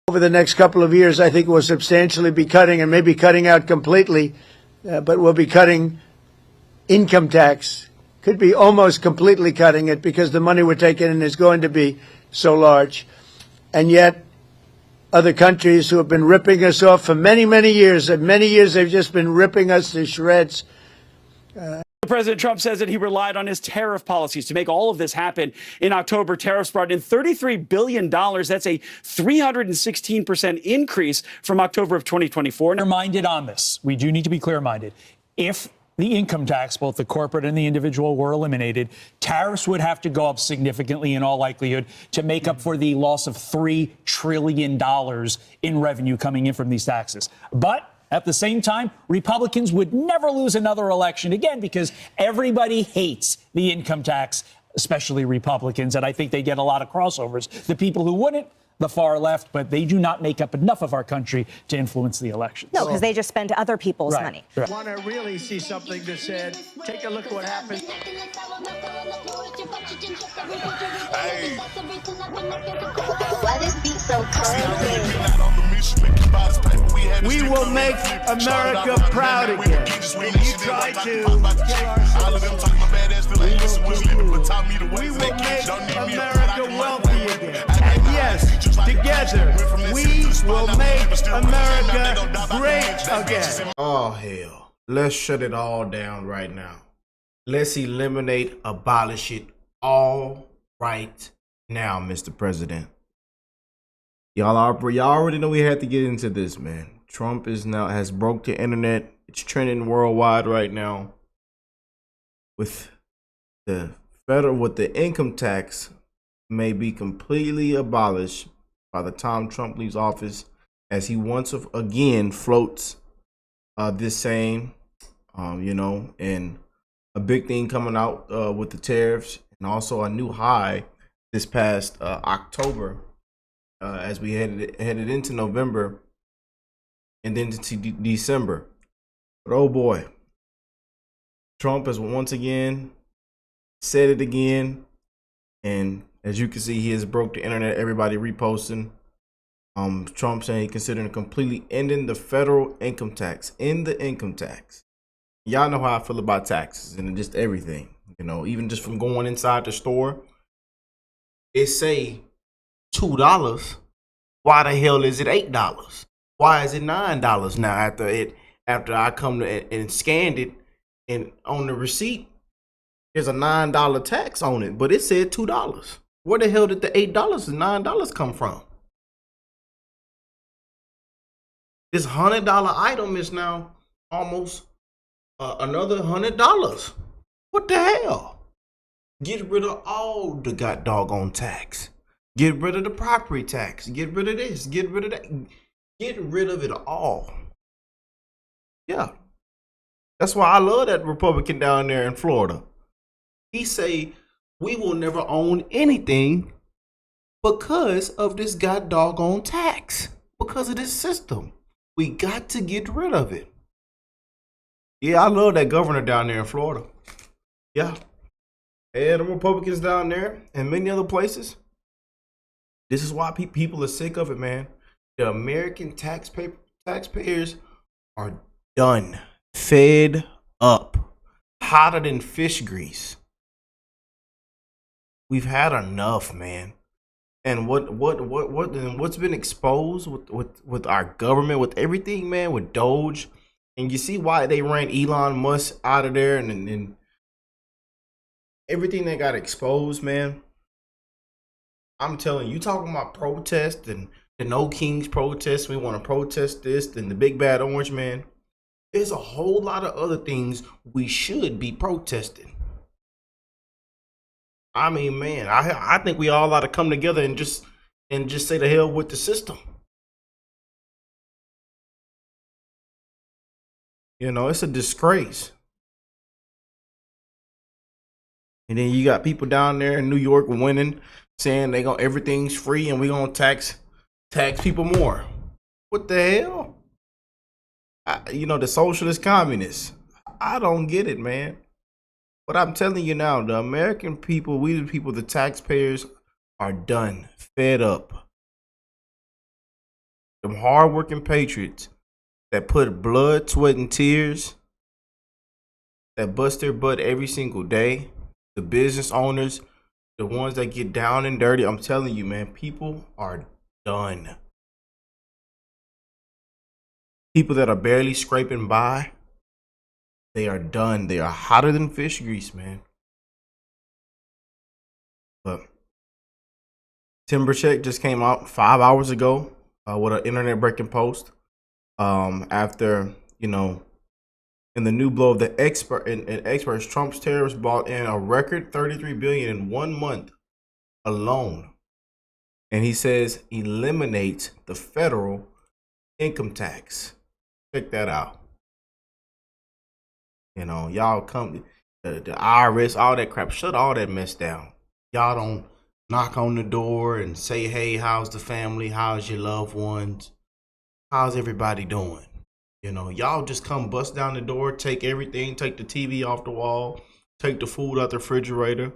Over the next couple of years, I think we'll substantially be cutting, and maybe cutting out completely, but we'll be cutting income tax. Could be almost completely cutting it because the money we're taking in is going to be so large. And yet, other countries who have been ripping us off for many, many years, they've just been ripping us to shreds. President Trump says that he relied on his tariff policies to make all of this happen. In October, tariffs brought in $33 billion. That's a 316% increase from October of 2024. Clear-minded on this. We do need to be clear-minded. If the income tax, both the corporate and the individual, were eliminated, tariffs would have to go up significantly in all likelihood to make up for the loss of $3 trillion in revenue coming in from these taxes. But at the same time, Republicans would never lose another election again because everybody hates the income tax, especially Republicans. And I think they get a lot of crossovers. The people who wouldn't, the far left, but they do not make up enough of our country to influence the elections. No, because they just spend other people's money. Right. Want to really see something that said, take a look at what happened. Hey. Why this beat so cold? We will make America proud again. And you try to kill we will make America wealthy again. And yes, together, we will make America great again. Oh, hell. Let's shut it all down right now. Let's eliminate, abolish it all right now, Mr. President. Y'all already know we had to get into this, man. Trump has broke the internet. It's trending worldwide right now. With the income tax may be completely abolished by the time Trump leaves office, as he once again floats this saying, and a big thing coming out with the tariffs, and also a new high this past October, as we headed into November and then to December. But oh boy, Trump has once again said it again, and as you can see, he has broke the internet. Everybody reposting. Trump saying he considering completely ending the federal income tax. End the income tax. Y'all know how I feel about taxes and just everything. Even just from going inside the store, it say $2. Why the hell is it $8? Why is it $9 now after I come to and scanned it, and on the receipt there's a $9 tax on it, but it said $2. Where the hell did the $8 and $9 come from? This $100 item is now almost another $100. What the hell? Get rid of all the doggone tax. Get rid of the property tax. Get rid of this. Get rid of that. Get rid of it all. Yeah. That's why I love that Republican down there in Florida. He say, we will never own anything because of this doggone tax. Because of this system. We got to get rid of it. Yeah, I love that governor down there in Florida. Yeah. And the Republicans down there and many other places. This is why people are sick of it, man. The American taxpayers are done. Fed up. Hotter than fish grease. We've had enough, man. And what's been exposed with our government, with everything, man, with Doge. And you see why they ran Elon Musk out of there, and everything that got exposed, man. I'm telling you, talking about protest and the No Kings protest. We want to protest this and the big bad orange man. There's a whole lot of other things we should be protesting. I mean, man, I think we all ought to come together and just say the hell with the system. It's a disgrace. And then you got people down there in New York winning, saying everything's free and we gonna tax people more. What the hell? The socialist communists. I don't get it, man. But I'm telling you now, the American people, we the people, the taxpayers, are done, fed up. Them hardworking patriots that put blood, sweat, and tears, that bust their butt every single day. The business owners, the ones that get down and dirty. I'm telling you, man, people are done. People that are barely scraping by, they are done. They are hotter than fish grease, man. But Timbercheck just came out 5 hours ago with an internet breaking post. After, you know, in the new blow of the experts, Trump's tariffs brought in a record $33 billion in 1 month alone. And he says eliminate the federal income tax. Check that out. You know, y'all come, the IRS, all that crap, shut all that mess down. Y'all don't knock on the door and say, hey, how's the family? How's your loved ones? How's everybody doing? You know, y'all just come bust down the door, take everything, take the TV off the wall, take the food out the refrigerator.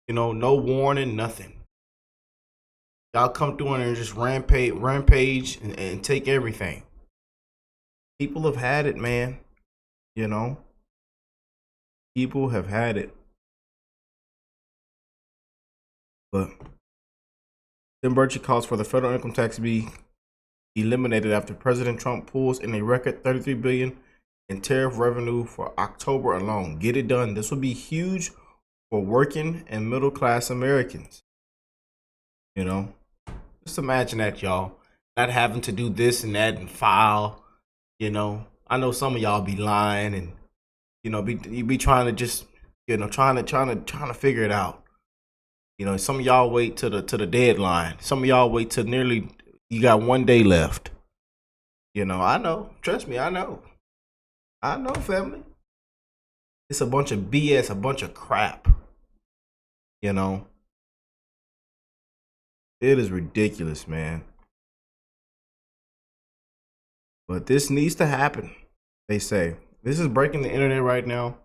You know, no warning, nothing. Y'all come through and just rampage and take everything. People have had it, man. You know, people have had it. But Tim Burchett calls for the federal income tax to be eliminated after President Trump pulls in a record $33 billion in tariff revenue for October alone. Get it done. This would be huge for working and middle class Americans. You know, just imagine that, y'all, not having to do this and that and file. You know, I know some of y'all be lying and, you know, be trying to just, you know, trying to figure it out. You know, some of y'all wait to the deadline. Some of y'all wait till nearly you got 1 day left. You know, I know. Trust me, I know. I know, family. It's a bunch of BS, a bunch of crap. You know, it is ridiculous, man. But this needs to happen, they say. This is breaking the internet right now.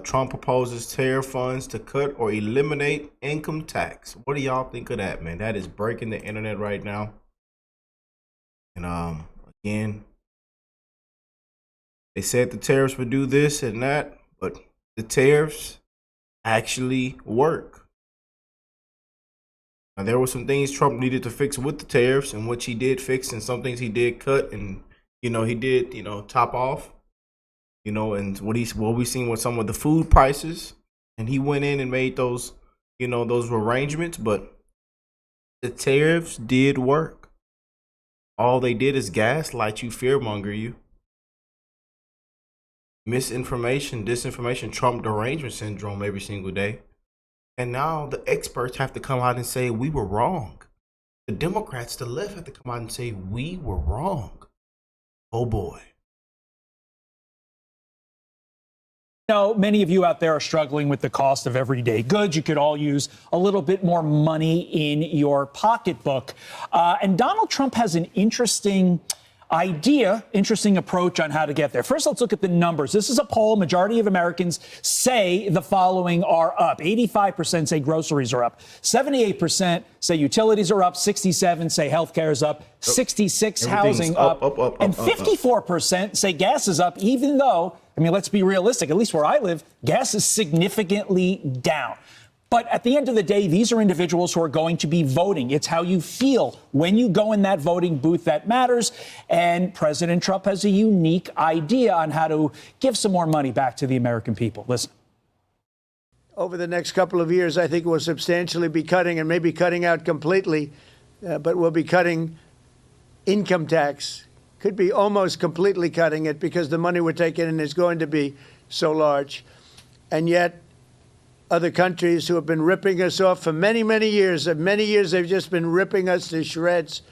Trump proposes tariff funds to cut or eliminate income tax. What do y'all think of that, man? That is breaking the internet right now. And again, they said the tariffs would do this and that, but the tariffs actually work. Now, there were some things Trump needed to fix with the tariffs, and which he did fix, and some things he did cut, and you know, he did, you know, top off. You know, and what we seen with some of the food prices, and he went in and made those, you know, those arrangements, but the tariffs did work. All they did is gaslight you, fearmonger you. Misinformation, disinformation, Trump derangement syndrome every single day. And now the experts have to come out and say we were wrong. The Democrats, the left, have to come out and say we were wrong. Oh boy. know, many of you out there are struggling with the cost of everyday goods. You could all use a little bit more money in your pocketbook. And Donald Trump has an interesting approach on how to get there. First, let's look at the numbers. This is a poll. Majority of Americans say the following are up. 85% say groceries are up. 78% say utilities are up. 67% say healthcare is up. 66% housing up. And 54% say gas is up, even though, I mean, let's be realistic. At least where I live, gas is significantly down. But at the end of the day, these are individuals who are going to be voting. It's how you feel when you go in that voting booth that matters. And President Trump has a unique idea on how to give some more money back to the American people. Listen. Over the next couple of years, I think we'll substantially be cutting, and maybe cutting out completely, but we'll be cutting income tax. Could be almost completely cutting it because the money we're taking in is going to be so large. And yet, other countries who have been ripping us off for many, many years, they've just been ripping us to shreds.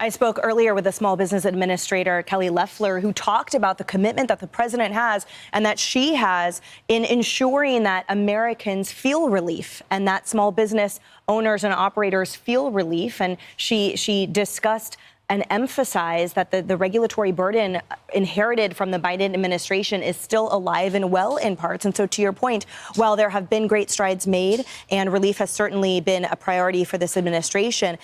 I spoke earlier with a small business administrator, Kelly Loeffler, who talked about the commitment that the president has and that she has in ensuring that Americans feel relief and that small business owners and operators feel relief. And she discussed and emphasize that the regulatory burden inherited from the Biden administration is still alive and well in parts. And so to your point, while there have been great strides made and relief has certainly been a priority for this administration,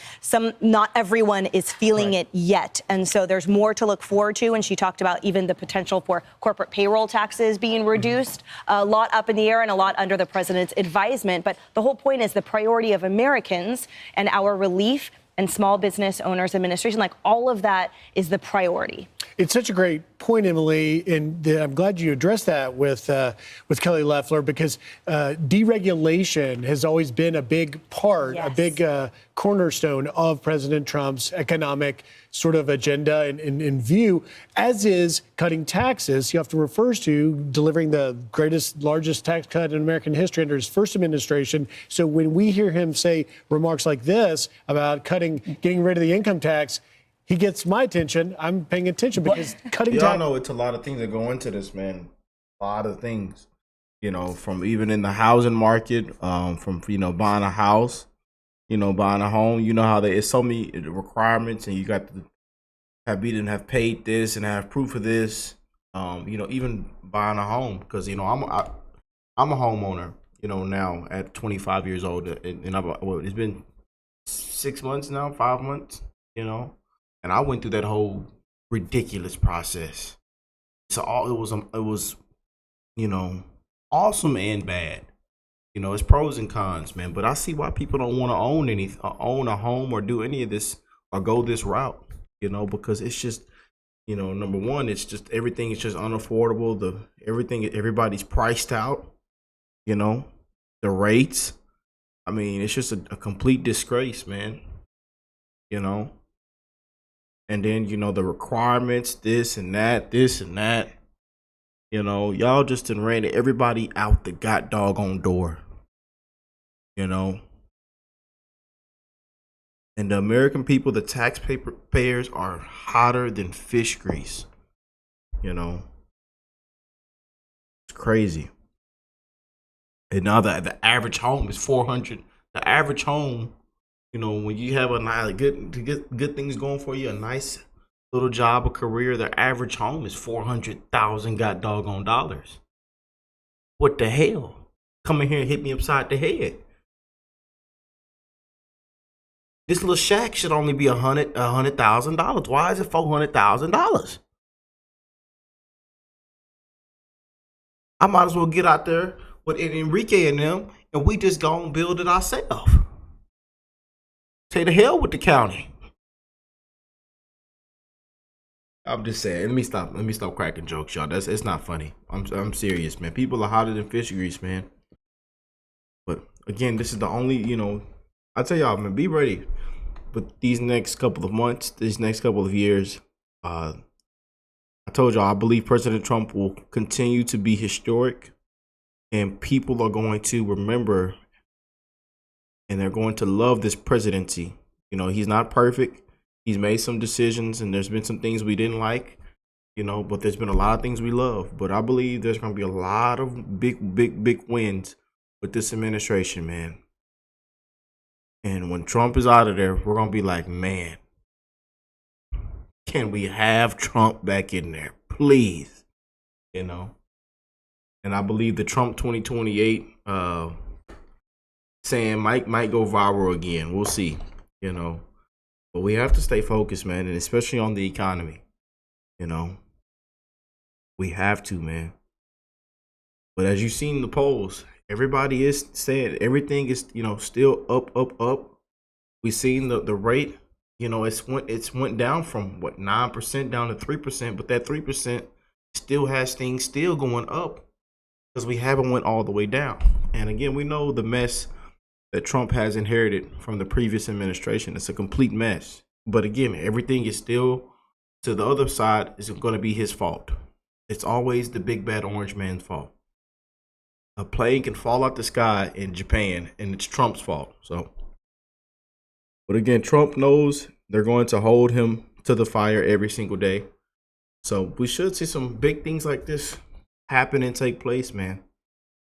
not everyone is feeling it yet. And so there's more to look forward to. And she talked about even the potential for corporate payroll taxes being reduced, a lot up in the air and a lot under the president's advisement. But the whole point is the priority of Americans and our relief and small business owners administration, like all of that is the priority. It's such a great point, Emily, and I'm glad you addressed that with Kelly Loeffler, because deregulation has always been a big part, a big cornerstone of President Trump's economic sort of agenda and view, as is cutting taxes. You have to refer to delivering the largest tax cut in American history under his first administration. So when we hear him say remarks like this about getting rid of the income tax, he gets my attention. I'm paying attention because cutting tax. Y'all know it's a lot of things that go into this, man. A lot of things, from even in the housing market, from buying a house, buying a home. You know how it's so many requirements, and you got to have paid this and have proof of this. Even buying a home, because I'm a homeowner. Now at 25 years old, and it's been 6 months now, 5 months. And I went through that whole ridiculous process. So it was awesome and bad. It's pros and cons, man. But I see why people don't want to own a home or do any of this or go this route. Because it's just, number one, it's just everything is just unaffordable. Everybody's priced out. The rates. I mean, it's just a complete disgrace, man. And then, the requirements, this and that. Y'all just done ran everybody out the doggone door. And the American people, the taxpayers, are hotter than fish grease. It's crazy. And now the average home is $400. The average home, when you have a nice, good things going for you, a nice little job, a career, the average home is $400,000 doggone dollars. What the hell? Come in here and hit me upside the head. This little shack should only be $100,000. Why is it $400,000? I might as well get out there with Enrique and them, and we just go and build it ourselves. Say the hell with the county. I'm just saying. Let me stop cracking jokes, y'all. It's not funny. I'm serious, man. People are hotter than fish grease, man. But again, this is the only, I tell y'all, man, be ready. But these next couple of months, these next couple of years, I told y'all, I believe President Trump will continue to be historic, and people are going to remember, and they're going to love this presidency. He's not perfect. He's made some decisions, and there's been some things we didn't like, but there's been a lot of things we love. But I believe there's going to be a lot of big wins with this administration, man. And when Trump is out of there, we're going to be like, man, can we have Trump back in there, please? And I believe the Trump 2028 saying might go viral again. We'll see, But we have to stay focused, man, and especially on the economy. We have to, man. But as you've seen the polls, everybody is saying everything is, still up. We've seen the rate, it's went down from 9% down to 3%, but that 3% still has things still going up because we haven't went all the way down. And again, we know the mess that Trump has inherited from the previous administration. It's a complete mess. But again, everything is still to the other side is going to be his fault. It's always the big bad orange man's fault. A plane can fall out the sky in Japan, and it's Trump's fault. So, but again, Trump knows they're going to hold him to the fire every single day. So we should see some big things like this happen and take place, man.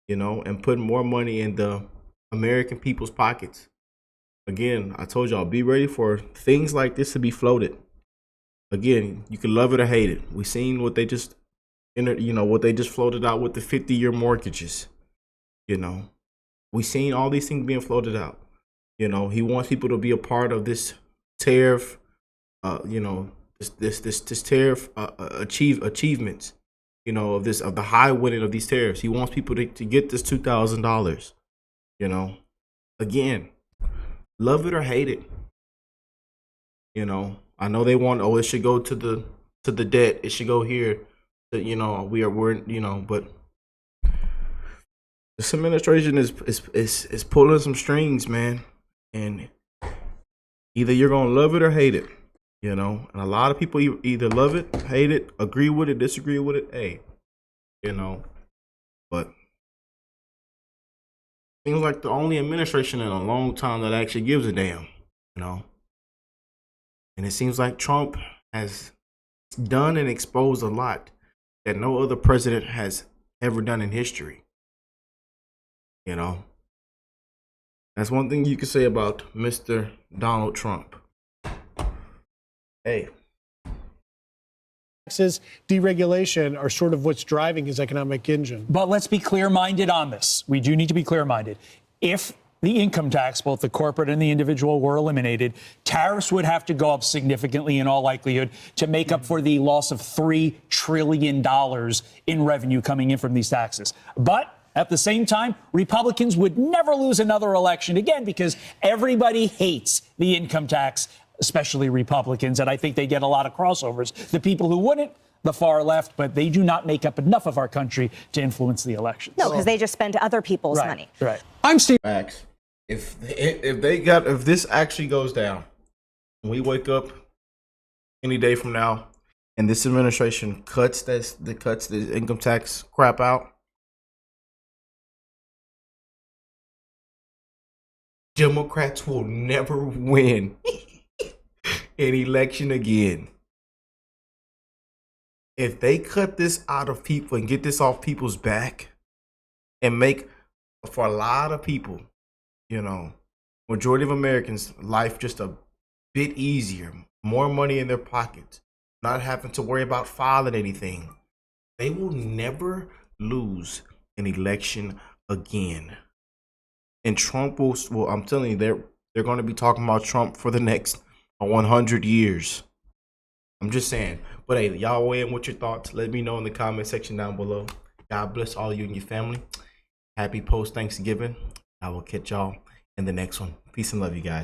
And put more money in the American people's pockets. Again, I told y'all, be ready for things like this to be floated. again, you can love it or hate it. We seen what they just, what they just floated out with the 50-year mortgages. We seen all these things being floated out. He wants people to be a part of this tariff. This tariff achievements. Of the high winning of these tariffs. He wants people to get this $2,000. Again, love it or hate it. I know they want, it should go to the debt. It should go here. But this administration is pulling some strings, man. And either you're gonna love it or hate it. And a lot of people either love it, hate it, agree with it, disagree with it. Hey, but seems like the only administration in a long time that actually gives a damn, And it seems like Trump has done and exposed a lot that no other president has ever done in history. That's one thing you can say about Mr. Donald Trump. Hey. Taxes, deregulation are sort of what's driving his economic engine. But let's be clear-minded on this. We do need to be clear-minded. If the income tax, both the corporate and the individual, were eliminated, tariffs would have to go up significantly in all likelihood to make up for the loss of $3 trillion in revenue coming in from these taxes. But at the same time, Republicans would never lose another election again because everybody hates the income tax, especially Republicans. And I think they get a lot of crossovers. The people who wouldn't, the far left, but they do not make up enough of our country to influence the elections. No, because they just spend other people's money. Right. I'm Steve. Max, if this actually goes down, and we wake up any day from now, and this administration cuts the income tax crap out, Democrats will never win an election again. If they cut this out of people and get this off people's back and make, for a lot of people, majority of Americans, life just a bit easier, more money in their pockets, not having to worry about filing anything, they will never lose an election again. And Trump will, I'm telling you, they're going to be talking about Trump for the next 100 years. I'm just saying. But hey, y'all weigh in with your thoughts. Let me know in the comment section down below. God bless all you and your family. Happy post-Thanksgiving. I will catch y'all in the next one. Peace and love, you guys.